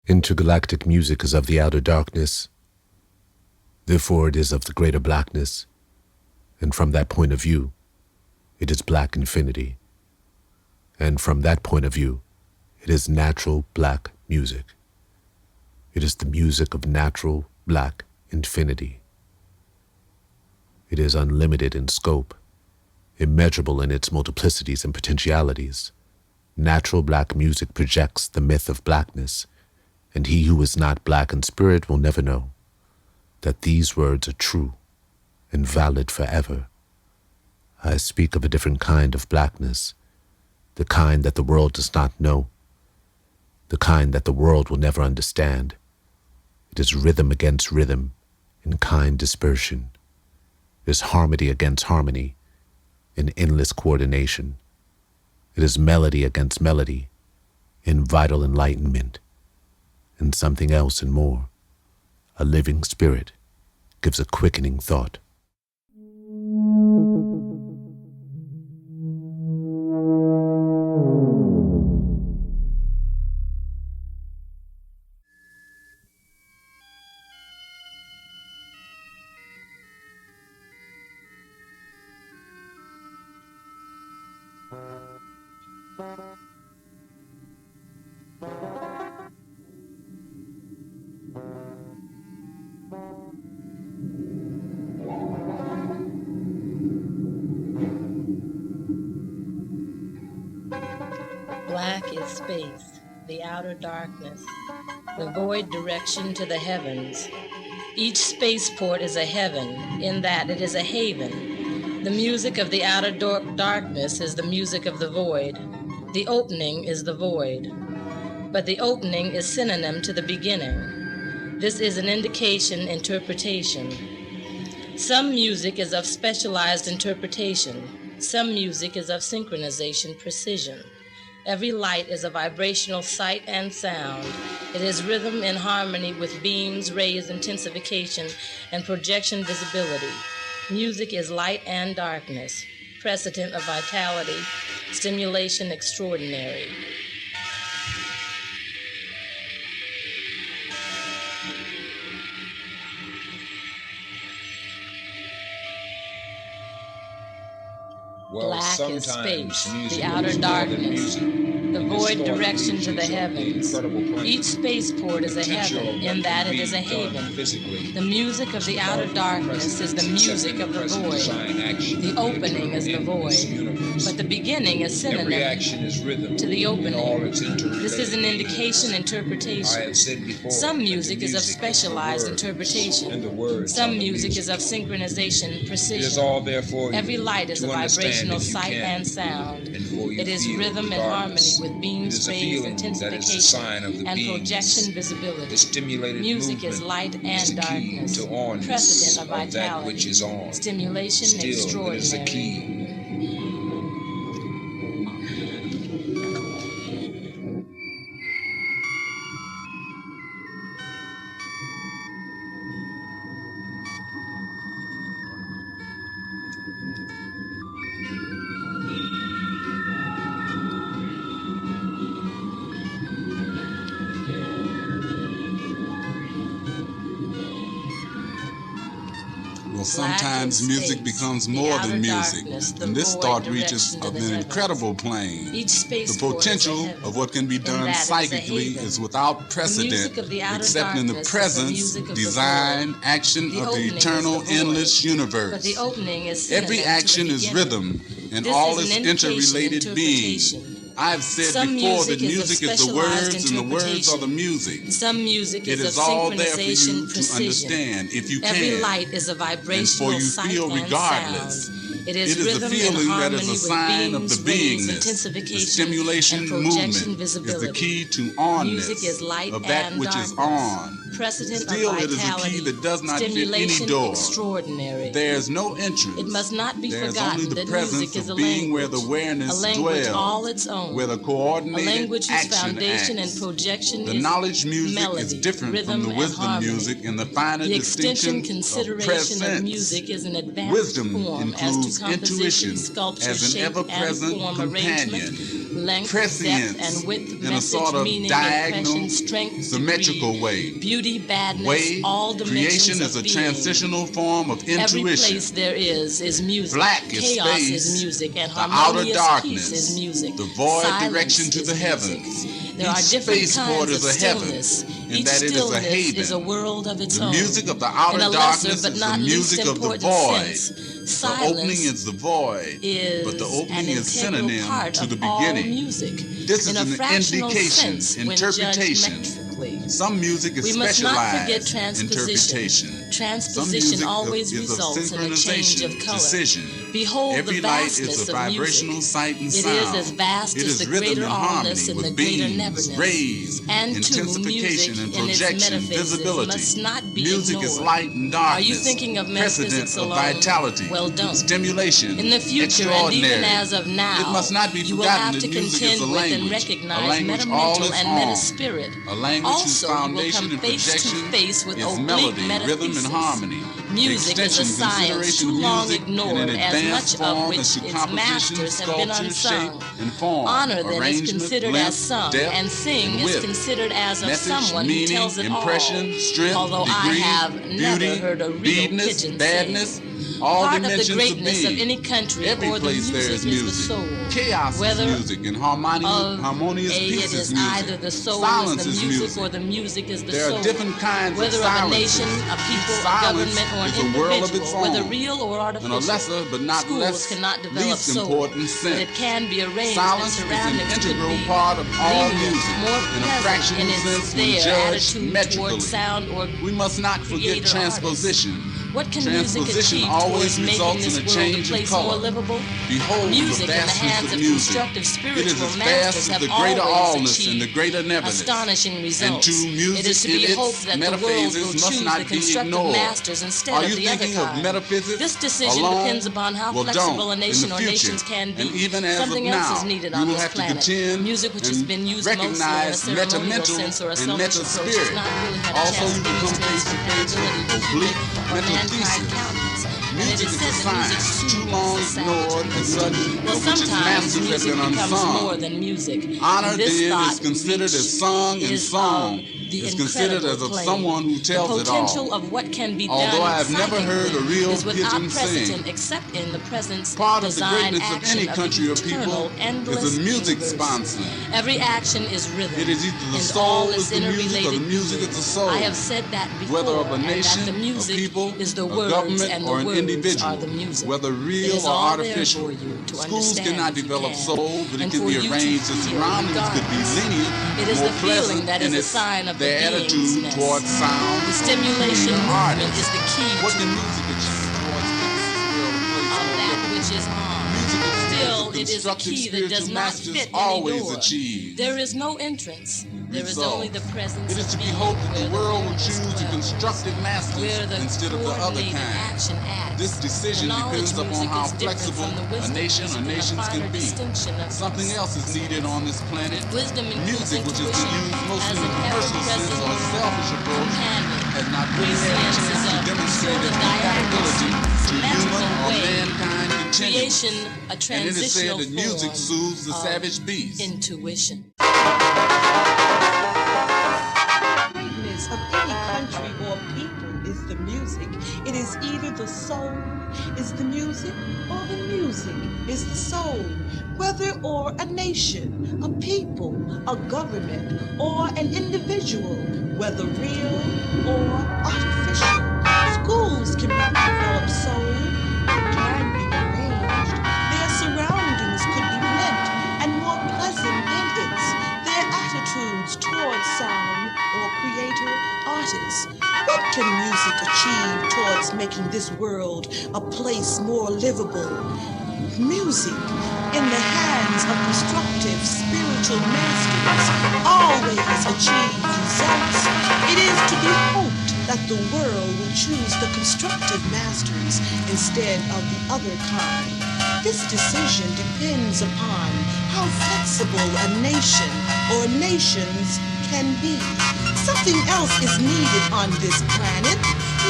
Intergalactic music is of the outer darkness, therefore it is of the greater blackness, and from that point of view, it is black infinity. And from that point of view, it is natural black music. It is the music of natural black infinity. It is unlimited in scope, immeasurable in its multiplicities and potentialities. Natural black music projects the myth of blackness, and he who is not black in spirit will never know that these words are true and valid forever. I speak of a different kind of blackness, the kind that the world does not know, the kind that the world will never understand. It is rhythm against rhythm in kind dispersion. It is harmony against harmony in endless coordination. It is melody against melody in vital enlightenment. And something else and more. A living spirit gives a quickening thought. Black is space, the outer darkness, the void direction to the heavens. Each spaceport is a heaven, in that it is a haven. The music of the outer darkness is the music of the void. The opening is the void. But the opening is synonym to the beginning. This is an indication interpretation. Some music is of specialized interpretation. Some music is of synchronization precision. Every light is a vibrational sight and sound. It is rhythm in harmony with beams, rays, intensification, and projection visibility. Music is light and darkness, precedent of vitality, stimulation extraordinary. Well, black is space, the outer is darkness, the void direction to the illusions of heavens. the incredible plan. Each spaceport is a Potential heaven, of in what that can it be is a done haven. physically. The music of the outer darkness is the music of the void. The opening is the void. But the beginning is Every synonym action is rhythm to the in all opening. its interrelated This is an indication I interpretation. have said before Some that music the is of music specialized the words, interpretation. and the words Some are the music is of synchronization It is precision. all there for you Every light is to a understand vibrational if you sight can, and sound. and for you It is feel rhythm and harmony regardless. with It beams, is a rays, feeling that is the intensification, sign of the and beings. projection visibility. The stimulated Music movement is light is and the key darkness, to onness precedent of of that which vitality, is on. stimulation Still, it extraordinary. is the key. Well, sometimes music becomes more than music, and this thought reaches of an incredible plane. The potential of what can be done psychically is without precedent, except in the presence, design, action of the eternal, endless universe. Every action is rhythm, and all is interrelated being. I've said before that music is the words and the words are the music. Some music It is is of all there for synchronization you to precision. understand if you Every can. light is a And vibrational for you sight feel and regardless. sound. It is It is rhythm a and feeling that harmony is a with sign of beams, the rays, beingness. The intensification, stimulation and projection movement visibility. is the key to onness Music is light of that and which darkness, is on. precedent Still, of it is a vitality, key that does not fit any stimulation door. extraordinary. There is no entrance. It must not be There is forgotten only the that presence music is a of being where the language, awareness a language dwells, all its own, where the a coordinated language whose action foundation acts. and projection The is knowledge music melody, is different rhythm, from the and wisdom harmony. music and the finer The extension distinction of consideration of presence. music is an advanced Wisdom form as includes to composition, intuition sculpture, as an shape, ever-present and form companion. arrangement, length, prescience depth, and width, in a message, sort of meaning, diagonal, impression, strength, symmetrical degree, way. beauty, badness, Way, all dimensions creation is of a being. transitional form of Every intuition. place there is music. Black is Chaos space, is music, and the outer harmonious darkness, peace is music. the void Silence direction to is the music. heavens. There are Each different spaceport kinds of is a heaven, stillness. in Each that it is a stillness haven. is a world of its The own. music of the In outer a lesser darkness but is the not least music of the important void. sense, The opening silence is the void, is but the an opening is integral synonym part to the of all beginning. music. This in is a an fractional indication, sense, when interpretation. judged metrically. Some music is We must not forget specialized transposition. interpretation. Some Transposition music always is results in a change of synchronization, color. decision. Behold Every the light vastness is a of vibrational music. sight and It sound. is as vast It as is the rhythm greater and allness harmony and the with greater beams, neverness. rays, And too, intensification music and in its projection, metaphysics visibility. must not be Music ignored. is light and Are darkness. you thinking of Precedent metaphysics of alone? vitality. Well, don't. Stimulation. In the future, and extraordinary. even as of now, It must not be you will forgotten have that to music contend is a with and language. recognize A language all metamental its and own. metaspirit. A language whose Also, you will foundation come and face to projection face with is oblique melody, rhythm, metathesis. and harmony. Music is a Extension, science consideration too of long music ignored, in an as advanced much of form which as to its composition, masters have been sculpture, unsung. shape, and form. Honor then is Arrangement, considered length, as sung, depth, and sing and is width. considered as of Message, someone who meaning, tells it impression, all. strength, Although I degree, have never beauty, heard a real beadness, pigeon badness, sing. all Part of the dimensions greatness of being. any country Every or the place there is music is the music. soul. Chaos Whether is music, and harmonious it peace is is music. either the soul Silence is is the music, music. or the music is the There soul. are different kinds Whether of of a silences. nation, a people, a Silence government, or an is a world of its individual, whether own. real or And artificial. a lesser but not Schools less cannot develop least soul, important but sense. it can be arranged Silence that is an surroundings could integral be part of all lenient, music. more In a present fractional in its sense when their judged attitude metrically. towards sound or We must not forget creator transposition. What can music Transposition achieve always towards making results this in a world a change of place more color. livable? Behold Music the in the vastness hands of of music. constructive It is spiritual as masters vast as have the greater always allness and the achieved greater neverness. astonishing results. And to music It is to in be its hoped that the world will metaphases must choose not the be constructive ignored. masters instead Are of you the other thinking of kind. metaphysics This decision alone? depends upon how Well, flexible don't. a nation In the or future. nations can be. And even as Something of else now, is needed you on will this have to planet. contend Music which has and been used mostly in a recognize ceremonial metamental sense or a and selfish approach has metaspirit. not really had a Also, chance you to become demonstrate face to face compatibility with to oblique human or mankind metathesis. countenance. And it Music is is said a that music science too soothes long the savage ignored and beast. such, Well, of which its sometimes masters have music been becomes unsung. more than music. Honor And this then thought is considered reach as sung and is song. of the Is considered as of incredible someone who tells the it all. potential of what can be Although done I have never heard a real is without pigeon precedent sing. except in the presence, Part of the design, greatness of action any of country the or people eternal, endless is a music universe. sponsor. Every action is rhythm. It is either the and soul all is its the music or the interrelated music is the soul. I have said that before, Whether of a and nation, that the music a people, is the a words, government, and the or an words individual, are the music. whether It real is or all there artificial. for you to Schools understand cannot if you develop can. soul, but it And can for be you to arranged. The feel surroundings could be regardless. lenient, It is more the feeling pleasant, that is and a it's sign of their the attitude beingness. towards sound. The stimulation or movement artists. is the key What to can music achieve towards making this world a place of more that livable? which is harm. Music is Still, the it is a constructive key that does spiritual not masters fit always any door. achieve. There is no entrance. There is Result. only the presence It is of to be being hoped that the where world will awareness choose the dwells, constructive masters where the instead of the other coordinated kind. action acts. This decision The knowledge depends upon music how is different flexible from the a wisdom nation or music and the nations finer can be. distinction of Something else is needed on this planet. Wisdom includes Music, which has been intuition used mostly as in an a commercial sense ever-present or a selfish approach, companion. has not really had a Prescience chance is to a demonstrate sort its of compatibility diagonal, to human symmetrical or way. mankind continuum. Creation, a And it is transitional said that music form soothes the of savage beast. intuition. Greatness of any country or people is the music. It is either the soul is the music or the music is the soul. Whether or a nation, a people, a government, or an individual, whether real or artificial, schools cannot develop soul. It can be arranged. Their surroundings could be blent and more pleasant than its. Their attitudes towards sound or creator artists. What can music achieve towards making this world a place more livable? Music, in the hands of constructive spiritual masters, always achieves results. It is to be hoped that the world will choose the constructive masters instead of the other kind. This decision depends upon how flexible a nation or nations can be. Something else is needed on this planet,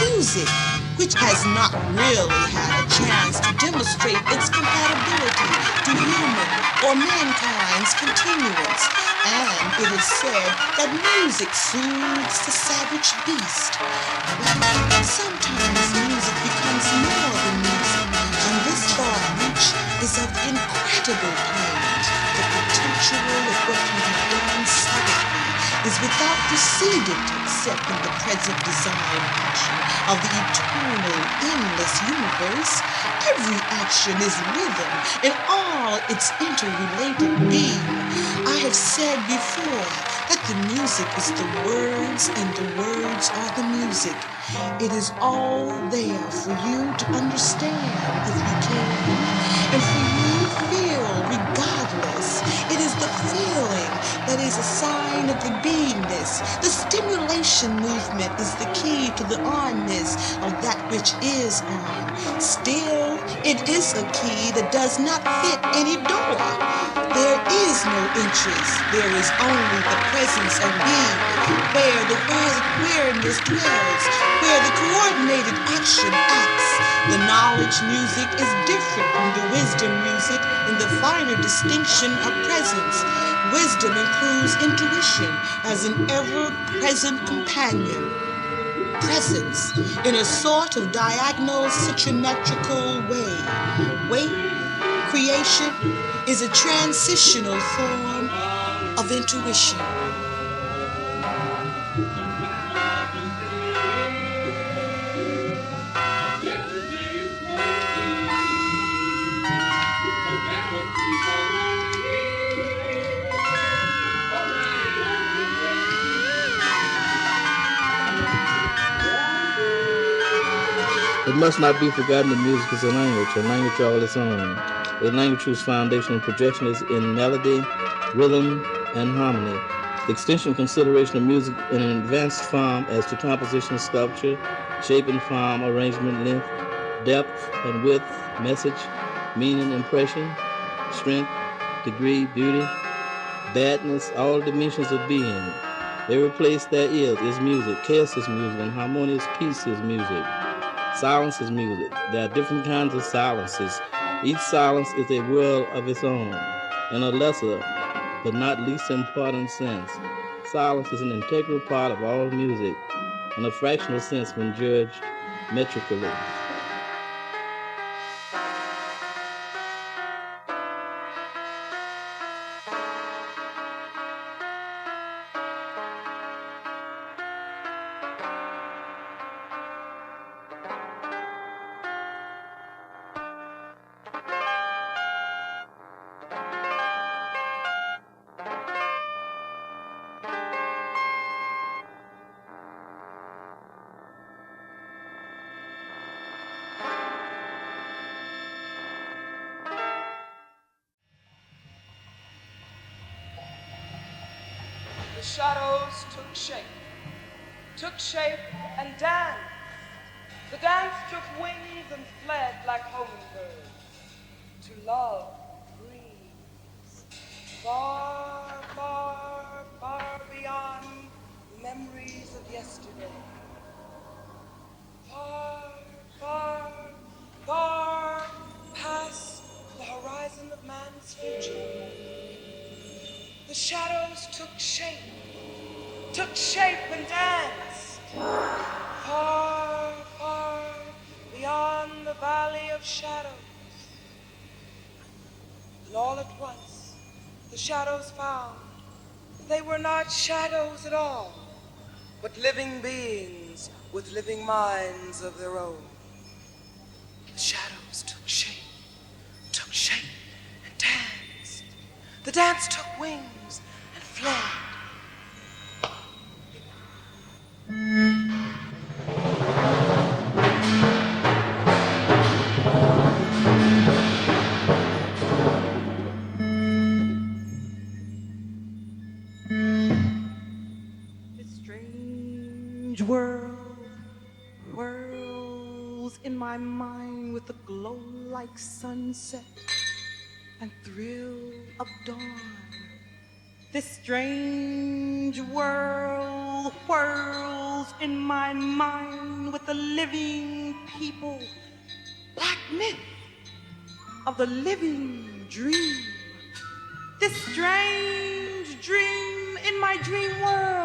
music, which has not really had a chance to demonstrate its compatibility to human or mankind's continuance. And it is said that music soothes the savage beast. But sometimes music becomes more than music, and this thought reach is of incredible range. The potential of what can be done psychically is without precedent except in the present design action of the eternal, endless universe. Every action is rhythm in all its interrelated being. I have said before that the music is the words and the words are the music. It is all there for you to understand if you can, and for you to feel regardless. It is the feeling that is a sign of the beingness. The stimulation movement is the key to the onness of that which is on. Still, it is a key that does not fit any door. There is no entrance. There is only the presence of being, where the awareness dwells, where the coordinated action acts. The knowledge music is different from the wisdom music in the finer distinction of presence. Wisdom includes intuition as an ever-present companion. Presence in a sort of diagonal symmetrical way. Wait, creation is a transitional form of intuition. It must not be forgotten that music is a language all its own, a language whose foundational projection is in melody, rhythm, and harmony. The extension and consideration of music in an advanced form as to composition, sculpture, shape and form, arrangement, length, depth and width, message, meaning, impression, strength, degree, beauty, badness, all dimensions of being. Every place there is music, chaos is music, and harmonious peace is music. Silence is music. There are different kinds of silences. Each silence is a world of its own. In a lesser, but not least important sense, silence is an integral part of all music, in a fractional sense when judged metrically. The shadows took shape and danced. The dance took wings and fled like hummingbirds to love breeze. Far, far, far beyond memories of yesterday. Far, far, far past the horizon of man's future. The shadows took shape and danced. Far, far beyond the valley of shadows. And all at once, the shadows found they were not shadows at all, but living beings with living minds of their own. The shadows took shape and danced. The dance took wings and fled. This strange world whirls in my mind with a glow like sunset and thrill of dawn. This strange world whirls in my mind with the living people, like myth of the living dream. This strange dream in my dream world.